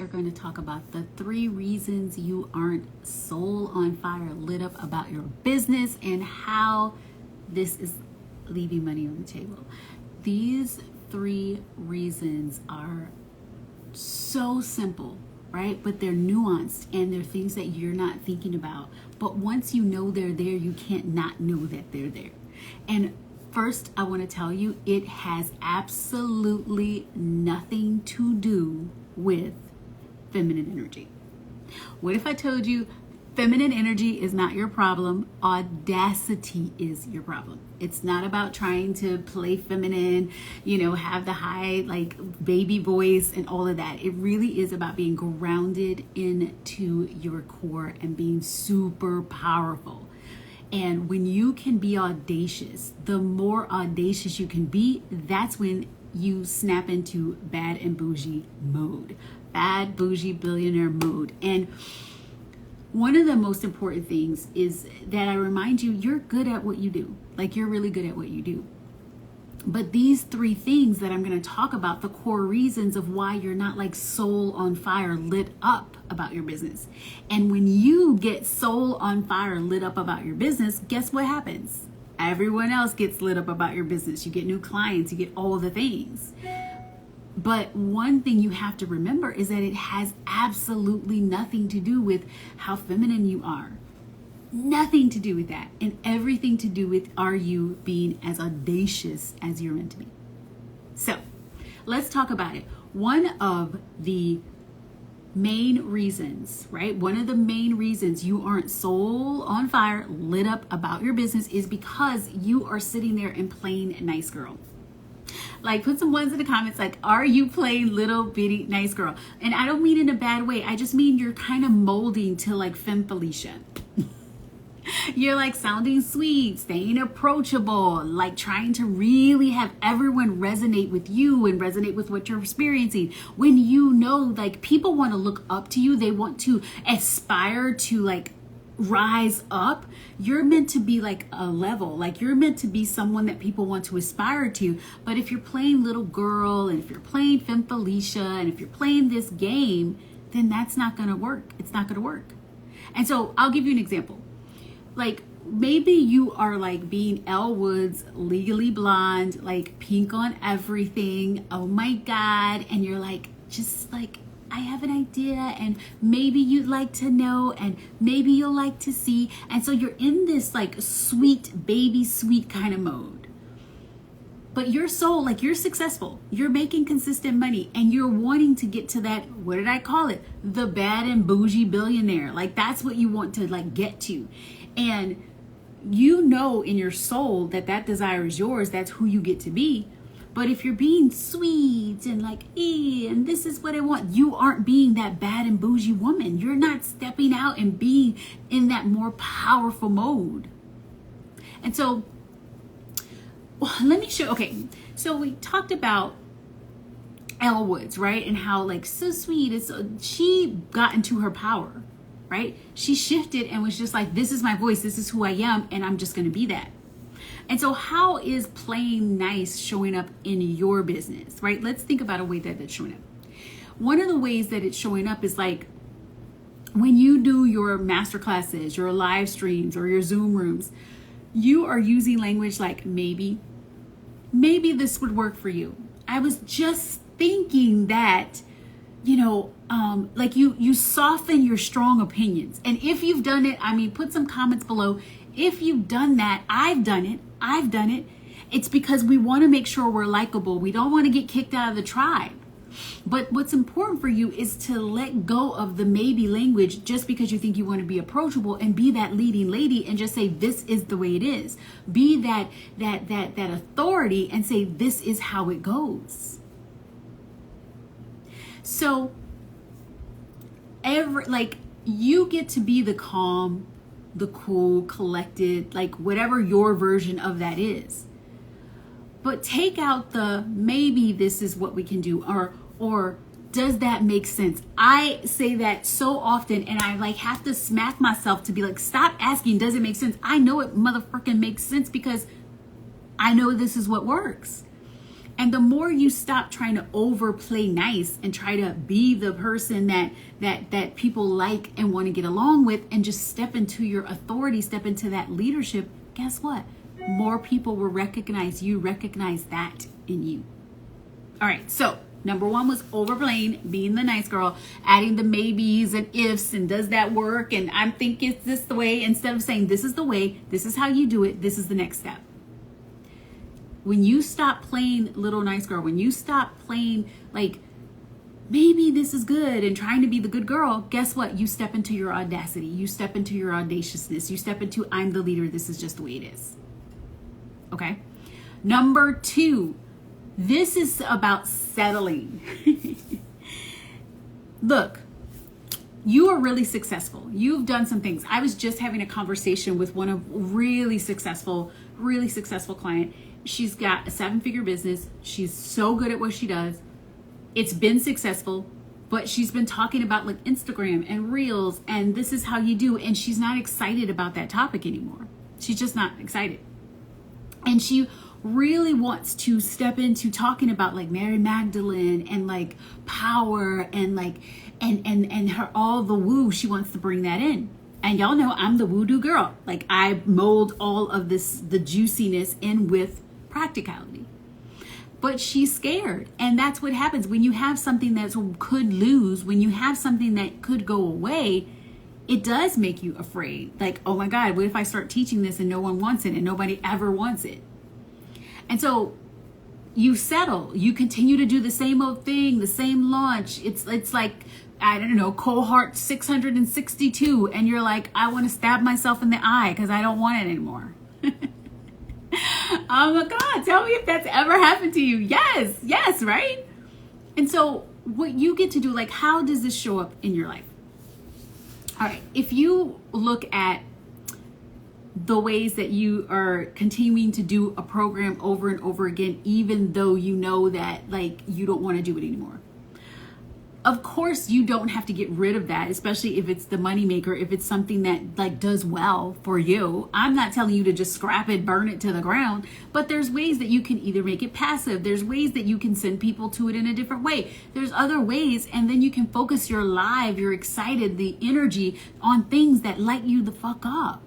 going to talk about the 3 reasons you aren't soul on fire, lit up about your business, and how this is leaving money on the table. These 3 reasons are so simple, right? But they're nuanced and they're things that you're not thinking about. But once you know they're there, you can't not know that they're there. And first, I want to tell you, it has absolutely nothing to do with feminine energy. What if I told you feminine energy is not your problem, audacity is your problem? It's not about trying to play feminine, have the high baby voice and all of that. It really is about being grounded into your core and being super powerful. And when you can be audacious, the more audacious you can be, that's when you snap into bad and bougie mode, bad, bougie, billionaire mode. And one of the most important things is that I remind you, you're good at what you do. You're really good at what you do. But these 3 things that I'm going to talk about, the core reasons of why you're not soul on fire, lit up about your business. And when you get soul on fire, lit up about your business, guess what happens? Everyone else gets lit up about your business. You get new clients, you get all the things. But one thing you have to remember is that it has absolutely nothing to do with how feminine you are. Nothing to do with that. And everything to do with, are you being as audacious as you're meant to be? So let's talk about it. One of the main reasons, right? One of the main reasons you aren't soul on fire, lit up about your business is because you are sitting there and playing nice girl. Put some ones in the comments are you playing little bitty nice girl? And I don't mean in a bad way. I just mean you're kind of molding to Femme Felicia. You're sounding sweet, staying approachable, trying to really have everyone resonate with you and resonate with what you're experiencing. When you know, people want to look up to you, they want to aspire to rise up. You're meant to be a level, you're meant to be someone that people want to aspire to. But if you're playing little girl, and if you're playing Femme Felicia, and if you're playing this game, then that's not going to work. It's not going to work. And so I'll give you an example. Maybe you are being Elle Woods, Legally Blonde, pink on everything. Oh my God. And you're I have an idea, and maybe you'd like to know, and maybe you'll like to see. And so you're in this sweet, baby sweet kind of mode. But your soul, you're successful, you're making consistent money, and you're wanting to get to that, what did I call it? The bad and bougie billionaire. That's what you want to get to. And you know in your soul that desire is yours. That's who you get to be. But if you're being sweet and and this is what I want, you aren't being that bad and bougie woman. You're not stepping out and being in that more powerful mode. And so let me show. Okay, so we talked about Elle Woods, right? And how so sweet. She got into her power, right? She shifted and was just this is my voice. This is who I am. And I'm just going to be that. And so how is playing nice showing up in your business, right? Let's think about a way that it's showing up. One of the ways that it's showing up is when you do your master classes, your live streams, or your Zoom rooms, you are using language maybe this would work for you. I was just thinking that, you soften your strong opinions. And if you've done it, put some comments below. If you've done that, I've done it. It's because we want to make sure we're likable. We don't want to get kicked out of the tribe. But what's important for you is to let go of the maybe language just because you think you want to be approachable, and be that leading lady and just say, this is the way it is. Be that authority and say, this is how it goes. So you get to be the calm, the cool, collected, whatever your version of that is. But take out the maybe this is what we can do, or does that make sense? I say that so often, and I have to smack myself to be stop asking, does it make sense? I know it motherfucking makes sense because I know this is what works. And the more you stop trying to overplay nice and try to be the person that people like and want to get along with, and just step into your authority, step into that leadership, guess what? More people will recognize that in you. All right, so number one was overplaying, being the nice girl, adding the maybes and ifs and does that work, and I'm thinking it's this the way, instead of saying this is the way, this is how you do it, this is the next step. When you stop playing little nice girl, when you stop playing like maybe this is good and trying to be the good girl, guess what? You step into your audacity. You step into your audaciousness. You step into I'm the leader. This is just the way it is. Okay. Number two, this is about settling. Look, you are really successful. You've done some things. I was just having a conversation with one of really successful client. She's got a 7-figure business. She's so good at what she does. It's been successful, but she's been talking about like Instagram and Reels and this is how you do. And she's not excited about that topic anymore. She's just not excited. And she really wants to step into talking about like Mary Magdalene and like power and like, and her, all the woo, she wants to bring that in. And y'all know I'm the woo-doo girl. Like I mold all of this, the juiciness in with practicality. But she's scared. And that's what happens when you have something that could lose, when you have something that could go away, it does make you afraid. Like, oh my God, what if I start teaching this and no one wants it and nobody ever wants it? And so you settle, you continue to do the same old thing, the same launch. It's like, I don't know, cohort 662. And you're like, I want to stab myself in the eye because I don't want it anymore. Oh my God, tell me if that's ever happened to you. Yes, right? And so what you get to do, like, how does this show up in your life? All right, if you look at the ways that you are continuing to do a program over and over again, even though you know that like you don't want to do it anymore. Of course, you don't have to get rid of that, especially if it's the moneymaker, if it's something that like does well for you. I'm not telling you to just scrap it, burn it to the ground, but there's ways that you can either make it passive. There's ways that you can send people to it in a different way. There's other ways, and then you can focus your live, your excited, the energy on things that light you the fuck up.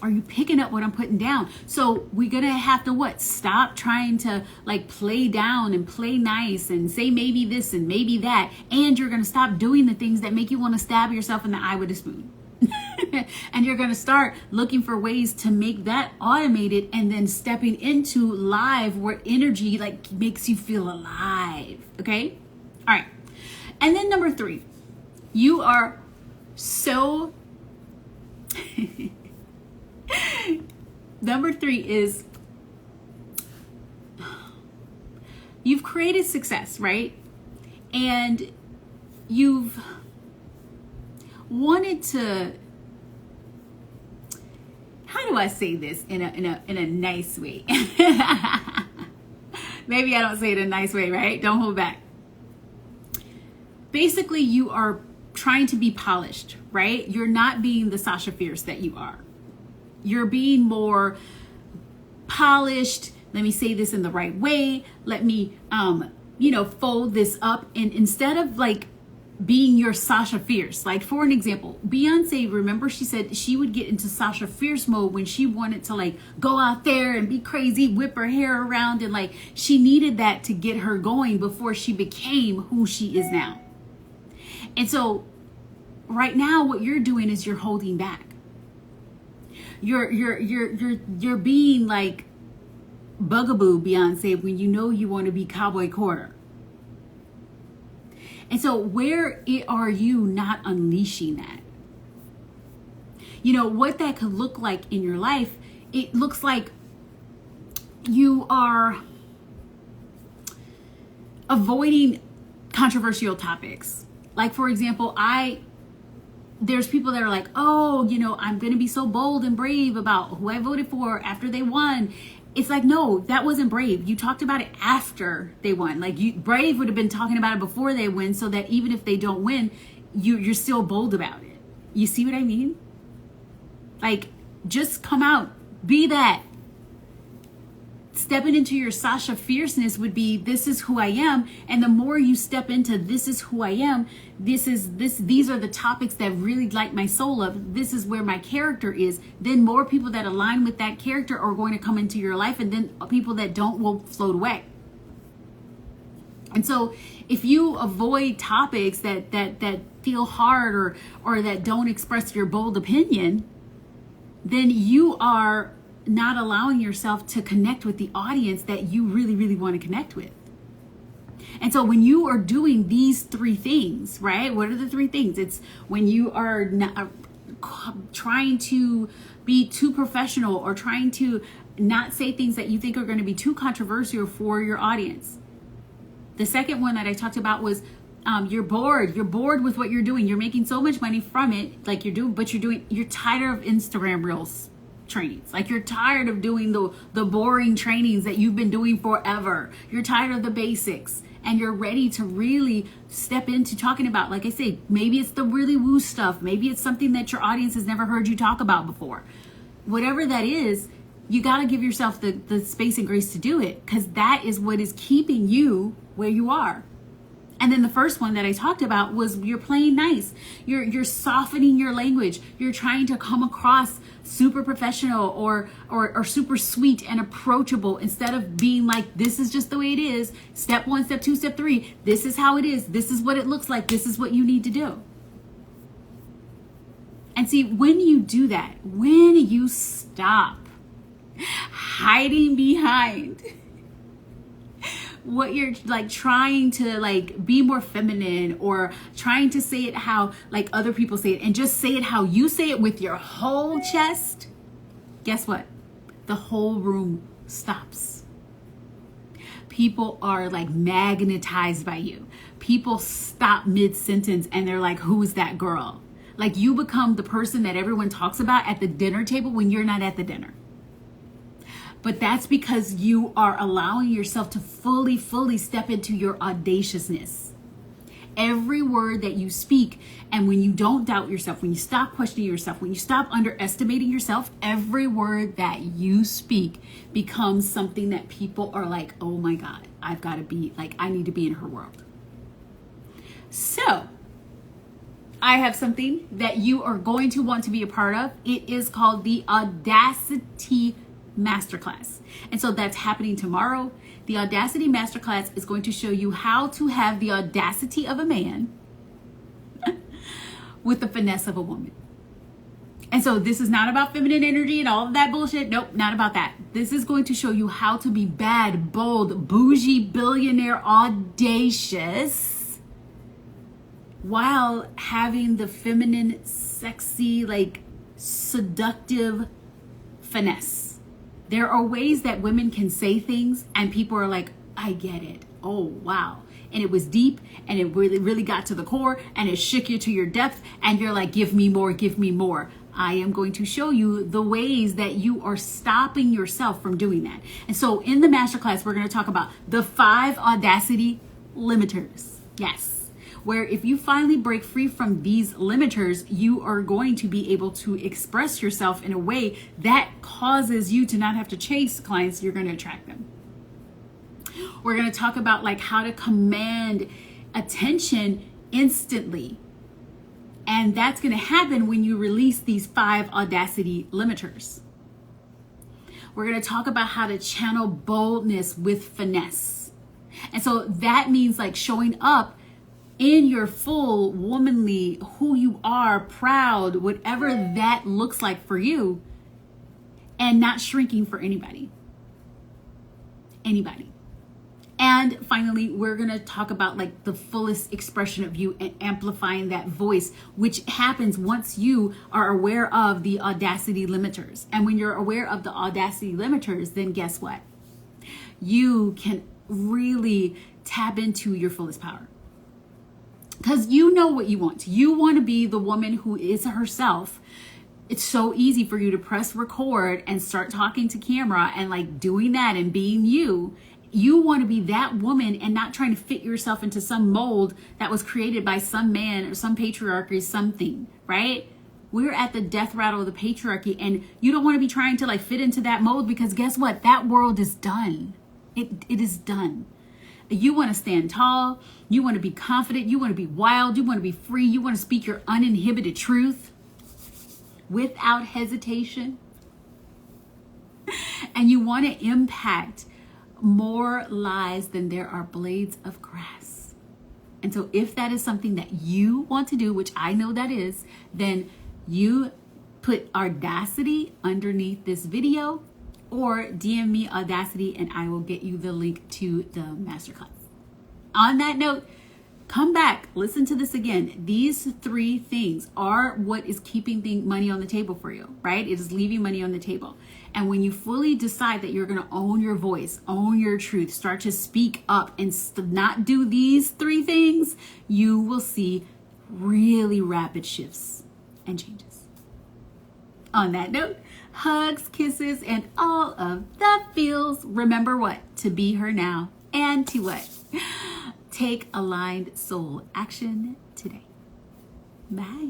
Are you picking up what I'm putting down? So we're going to have to what? Stop trying to like play down and play nice and say maybe this and maybe that. And you're going to stop doing the things that make you want to stab yourself in the eye with a spoon. And you're going to start looking for ways to make that automated and then stepping into live where energy like makes you feel alive. Okay? All right. And then number 3, you are so... Number 3 is you've created success, right? And you've wanted to, how do I say this in a nice way? Maybe I don't say it in a nice way, right? Don't hold back. Basically, you are trying to be polished, right? You're not being the Sasha Fierce that you are. You're being more polished. Let me say this in the right way. Let me, fold this up. And instead of like being your Sasha Fierce, like for an example, Beyonce, remember she said she would get into Sasha Fierce mode when she wanted to like go out there and be crazy, whip her hair around. And like she needed that to get her going before she became who she is now. And so right now what you're doing is you're holding back. You're being like bugaboo Beyonce when you know you want to be Cowboy Carter. And so where are you not unleashing that? You know, what that could look like in your life, it looks like you are avoiding controversial topics. Like, for example, there's people that are like, oh, I'm going to be so bold and brave about who I voted for after they won. It's like, no, that wasn't brave. You talked about it after they won. Like brave would have been talking about it before they win so that even if they don't win, you're still bold about it. You see what I mean? Like, just come out, be that. stepping into your Sasha fierceness would be, this is who I am. And the more you step into this is who I am, these are the topics that really light my soul up, this is where my character is, then more people that align with that character are going to come into your life, and then people that don't will float away. And so if you avoid topics that feel hard or that don't express your bold opinion, then you are not allowing yourself to connect with the audience that you really, really want to connect with. And so when you are doing these three things, right? What are the three things? It's when you are not, trying to be too professional, or trying to not say things that you think are going to be too controversial for your audience. The second one that I talked about was you're bored with what you're doing. You're making so much money from it, like you're tired of Instagram Reels trainings. Like you're tired of doing the boring trainings that you've been doing forever. You're tired of the basics, and you're ready to really step into talking about, like I say, maybe it's the really woo stuff. Maybe it's something that your audience has never heard you talk about before. Whatever that is, you got to give yourself the space and grace to do it, because that is what is keeping you where you are. And then the first one that I talked about was you're playing nice. You're softening your language. You're trying to come across super professional or super sweet and approachable, instead of being like, this is just the way it is. Step 1, step 2, step 3. This is how it is. This is what it looks like. This is what you need to do. And see, when you do that, when you stop hiding behind what you're like trying to like be more feminine, or trying to say it how like other people say it, and just say it how you say it with your whole chest, guess what? The whole room stops. People are like magnetized by you. People stop mid-sentence and they're like, who is that girl? Like you become the person that everyone talks about at the dinner table when you're not at the dinner. But that's because you are allowing yourself to fully step into your audaciousness. Every word that you speak, and when you don't doubt yourself, when you stop questioning yourself, when you stop underestimating yourself, every word that you speak becomes something that people are like, oh my God, I've got to be like, I need to be in her world. So I have something that you are going to want to be a part of. It is called the Audacity Masterclass. And so that's happening tomorrow. The Audacity Masterclass is going to show you how to have the audacity of a man with the finesse of a woman. And so this is not about feminine energy and all of that bullshit. Nope, not about that. This is going to show you how to be bad, bold, bougie, billionaire, audacious, while having the feminine, sexy, like seductive finesse. There are ways that women can say things and people are like, I get it. Oh, wow. And it was deep, and it really got to the core, and it shook you to your depth, and you're like, give me more, give me more. I am going to show you the ways that you are stopping yourself from doing that. And so in the masterclass, we're going to talk about the 5 audacity limiters. Yes. Where if you finally break free from these limiters, you are going to be able to express yourself in a way that causes you to not have to chase clients. You're going to attract them. We're going to talk about like how to command attention instantly. And that's going to happen when you release these 5 audacity limiters. We're going to talk about how to channel boldness with finesse. And so that means like showing up in your full womanly, who you are, proud, whatever that looks like for you, and not shrinking for anybody. And finally, we're going to talk about like the fullest expression of you and amplifying that voice, which happens once you are aware of the audacity limiters. And when you're aware of the audacity limiters, then guess what? You can really tap into your fullest power. Because you know what you want. You want to be the woman who is herself. It's so easy for you to press record and start talking to camera and like doing that and being you. You want to be that woman and not trying to fit yourself into some mold that was created by some man or some patriarchy, something, right? We're at the death rattle of the patriarchy, and you don't want to be trying to like fit into that mold, because guess what? That world is done. It is done. You want to stand tall. You want to be confident. You want to be wild. You want to be free. You want to speak your uninhibited truth without hesitation. And you want to impact more lives than there are blades of grass. And so if that is something that you want to do, which I know that is, then you put Audacity underneath this video, or DM me Audacity and I will get you the link to the masterclass. On that note, come back, listen to this again. These 3 things are what is keeping money on the table for you, right? It is leaving money on the table. And when you fully decide that you're going to own your voice, own your truth, start to speak up and not do these 3 things, you will see really rapid shifts and changes. On that note, hugs, kisses, and all of the feels. Remember what? To be her now, and to what? Take aligned soul action today. Bye.